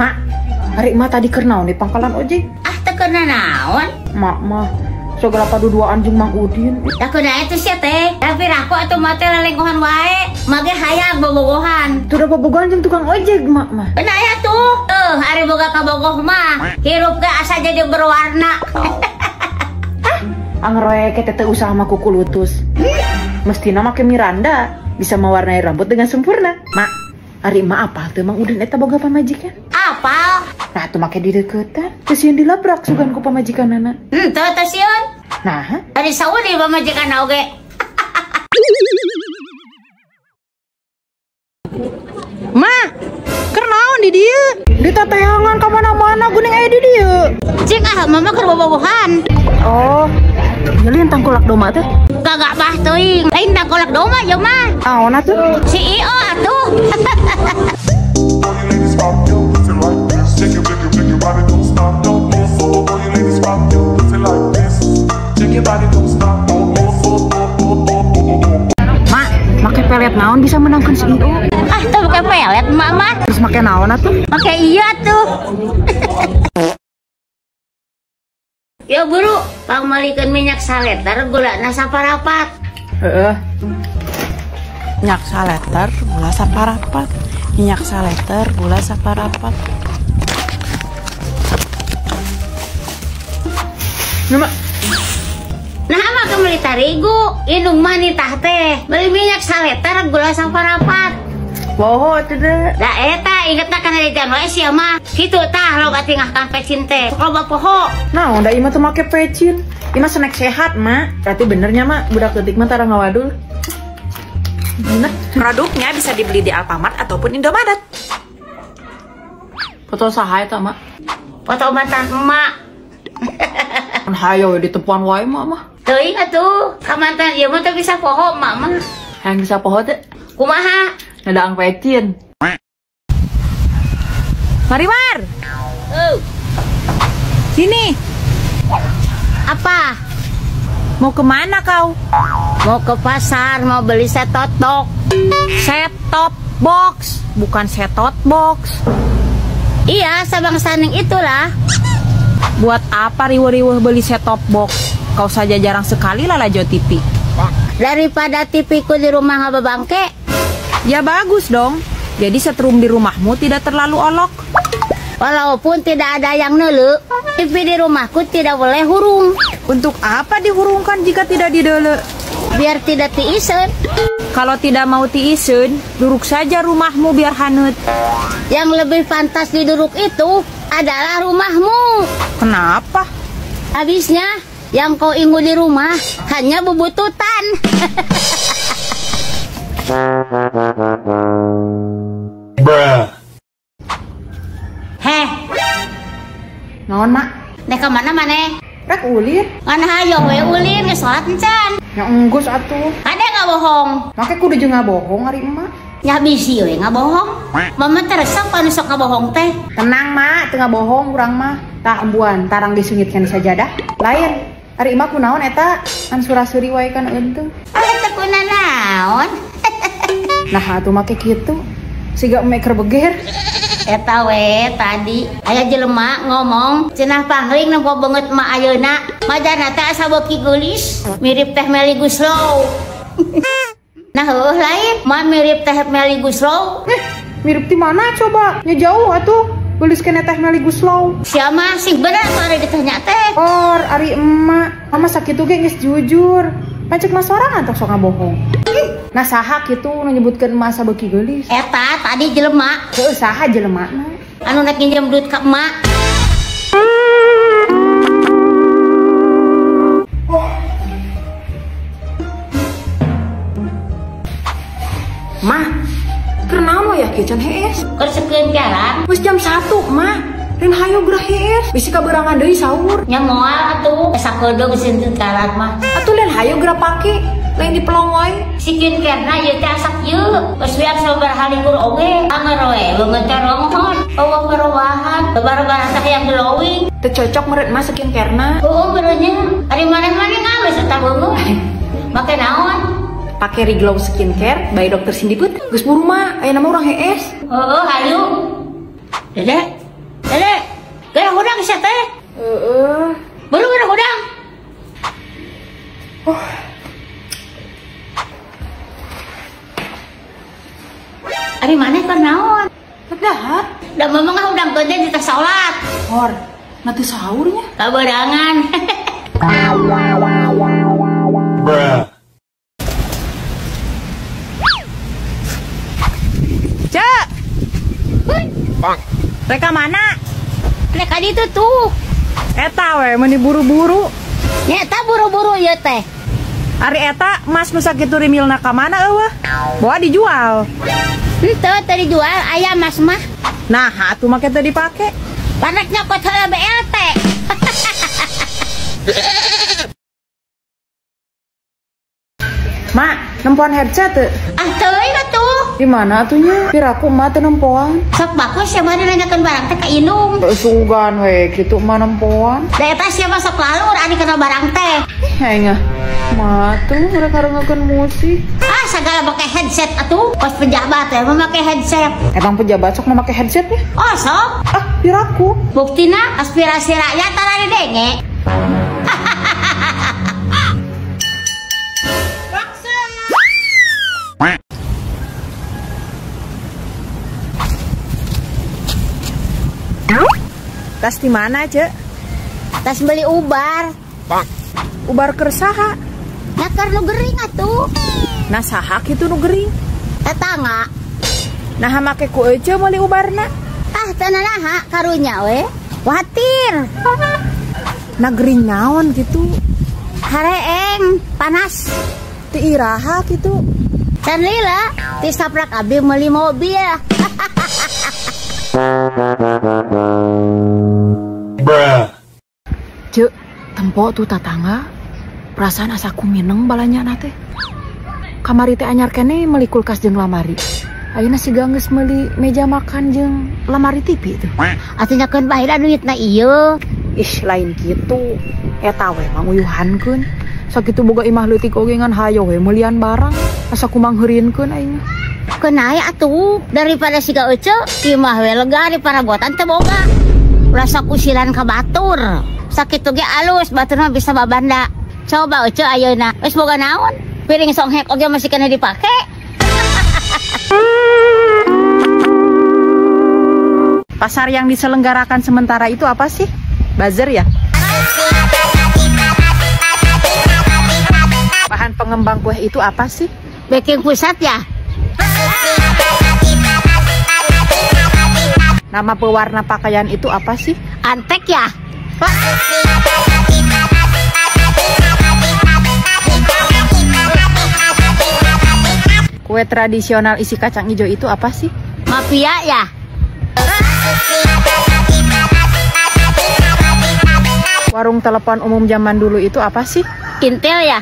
Mak, hari emak tadi kernaon di pangkalan ojek. Ah, teu keuna naon? Mak mah segala paduduaan jeung Mang Udin. Da keuna itu sia teh. Tapi raku atuh mah teh lelengkohan wae. Mage hayang bobogohan. Tuh udah bobogohan jeung tukang ojek mak mah. Beuna aya tuh. Ari boga kabogoh mah hirup ge asa jadi berwarna. Angroe kita teh usaha mah kuku lutus. Mestina make Miranda bisa mewarnai rambut dengan sempurna. Mak, hari emak apa tuh Mang Udin eta boga pamajikan? Apal? Nah, tuh make di deketan, terus yang dilabrak sugan ku pamajikanana. Teu sieun. Nah, Ari saudi pamajikanna oge. Ma, kernaon di dieu? Ditateangan ka mana-mana geuning aya di dieu. Cing mama keur bobogohan. Oh, nyelin tangkulak doma teh. Kagak bah teuing. Lain tangkulak doma ya mah. Aona tuh? Si Io atuh. Mak, make pelet naon bisa menangkan si Io? Ah, tuh pakai pelet mama. Terus make naon atuh? Pakai iya tuh. Ya buru, pamalikeun minyak saleter gulana saparapat. Heeh. Minyak saleter gula saparapat. Minyak saleter gula saparapat. Nama Nah, mah kembali tarigu, indung mani tah teh. Beli minyak saleter gula saparapat. boho atuh deh. Da eta ingetna kana di jalan wae sia mah. Kitu tah loba tingah kang pecin teh. Loba poho. Nah, udah ima tuh make pecin. Ima snack sehat, Mak. Berarti benernya, Mak, budak detik mah tara ngawadul. Bener. Produknya bisa dibeli di Alfamart ataupun Indomaret. Foto saha eta, Mak? Foto mantan emak. Kan hayo di tepuan wae, Mak mah. Teuing atuh, ka mantan ieu mah teu bisa poho emak mah. Yang bisa poho teh Kumaha? nadaang pecin. Marimar, sini. Apa? Mau kemana kau? Mau ke pasar, mau beli set-top box. Set-top box, bukan set-top box. Iya, sabang saning itulah. Buat apa riweuh-riweuh beli set-top box? Kau saja jarang sekali lalajo TV. Daripada TV-ku di rumah ngababangke. Ya bagus dong. Jadi setrum di rumahmu tidak terlalu olok. Walaupun tidak ada yang neuleu, TV di rumahku tidak boleh hurung. Untuk apa dihurungkan jika tidak didele? Biar tidak tiisen. Kalau tidak mau tiisen, duruk saja rumahmu biar hanut. Yang lebih pantas diduruk itu adalah rumahmu. Kenapa? Habisnya, yang kau ingin di rumah hanya bubututan. Heh, Naon, Mak? nek kemana maneh? Rek ulin. Ngan hayo we ulin ke sholat encan. Yang enggus atuh. Ada nggak bohong? Make kudu jeung ngabohong ari emak. Ya bisi we nggak bohong. Mama teresep anu sok ngabohong teh. Tenang, Mak, teu ngabohong urang mah. Tah embuan tarang disungitkeun sajadah. Lain. Ari emak kunaon eta? An surasuri wae kan eunteu. Eta kuna naon? Nah, atuh make kitu. Siga emek keur beger. Eta we tadi aya jelema ngomong cenah pangring nempo banget ma ayeuna majana teh asa beuki geulis mirip Teh Meli Guslow. Nah heuh lain mah mirip Teh Meli Guslow. Mirip di mana coba? Nya jauh atuh. Gelis kene Teh Meli Guslow. Sia mah sing bener mari ditanya teh. Or ari emak, mama sakitu ge geus jujur. Pacek mah sorangan tok sok ngabohong. Nah saha kitu nu nyebutkeun emak sabeuki geulis. Eta tadi jelema Heuh saha jelemana? anu nak nginjem duit ka emak. Mah, keur naon we ya kieu can hees? Keur sekeun jalan Geus jam 1, Mah. Rin hayo geura hees. Bisi kaberangan deui sahur. nya moal atuh sakeudeuh geus teu jalan mah. Atuh lain hayo geura pake. Lain dipelong wae. Sikin karena ieu teh asak ieu geus wiar sabaraha libur oge anger we beungeut caronghon eueuh perubahan babar-babar teh yang glowing. Teu cocok meureun mah sakincarena. Oh, berenya. Ari maneh-maneh ngawes eta beungeut. Make naon? Pakai Riglow Skincare by Dr. Cindy Put. Geus buru mah, aya nama urang hees. Heeh, hayu. Dedek, memang udang gede di tas sholat. Hor, nanti sahurnya. Kabarangan. Cek. Reka mana? Lek adi itu tuh. Eta we meni buru-buru. Nyata buru-buru ya teh. Ari eta emas nu sakitu rimilna ka mana eueuh? Bawa dijual. Henteu tadi jual aya mas mah. Nah, atuh make teu dipake. Panek nyokot heula BLT. Mak, nempoan headset teu? Ah teuing atuh. Di mana atunya? Piraku mah teu nempoan. Sok bagus ya mari nanyakeun barang teh ka Inung. Sugan we, kitu mah nempoan. Da eta sia masuk lalur ani kenal barang teh. Hengah. Mah tuh mereka ngakeun musik. Ah segala pakai headset atuh. Pas pejabat ya memakai headset. Emang pejabat sok make headset ya? Oh sok. Ah, piraku. Buktina aspirasi rakyat tara didenge. Tas di mana, Cek? Tas beli ubar. Ubar kersaha. Nyakar nu gering atuh. Nah, saha kitu nu gering? Tetangga. Nah, make ku ece meuli ubarna. Ah tananaha karunya we. Watir. Nah, gering naon gitu. Hareeng panas. Ti iraha gitu. Can lila disaprak abdi meuli mobil. Cek, tempo tuh tatangga. Perasaan asa kumineng balanya nate. Kamari teh anyar kene meuli kulkas jeung lamari. Ayeuna siga geus meuli meja makan jeung lamari TV tuh. Atuh nyakeun baheula duitna ieu. Ih, lain kitu. Eta we manguyuhankeun. Sakitu boga imah leutik oge ngan hayo we meuliean barang. Asa kumangheureunkeun aing. Kenaya atuh daripada siga ece imah we lega di parabotan teu boga. Rasa kusilan ka batur. Sakitu ge alus batur mah bisa babanda. Coba ece ayeuna wis boga naon? Piring songhek oge masih kena dipake. Pasar yang diselenggarakan sementara itu apa sih? Bazar ya? Bahan pengembang kue itu apa sih? Baking pusat ya? Nama pewarna pakaian itu apa sih? Antek ya? Kue tradisional isi kacang hijau itu apa sih? Mafia ya? Warung telepon umum zaman dulu itu apa sih? Intel ya?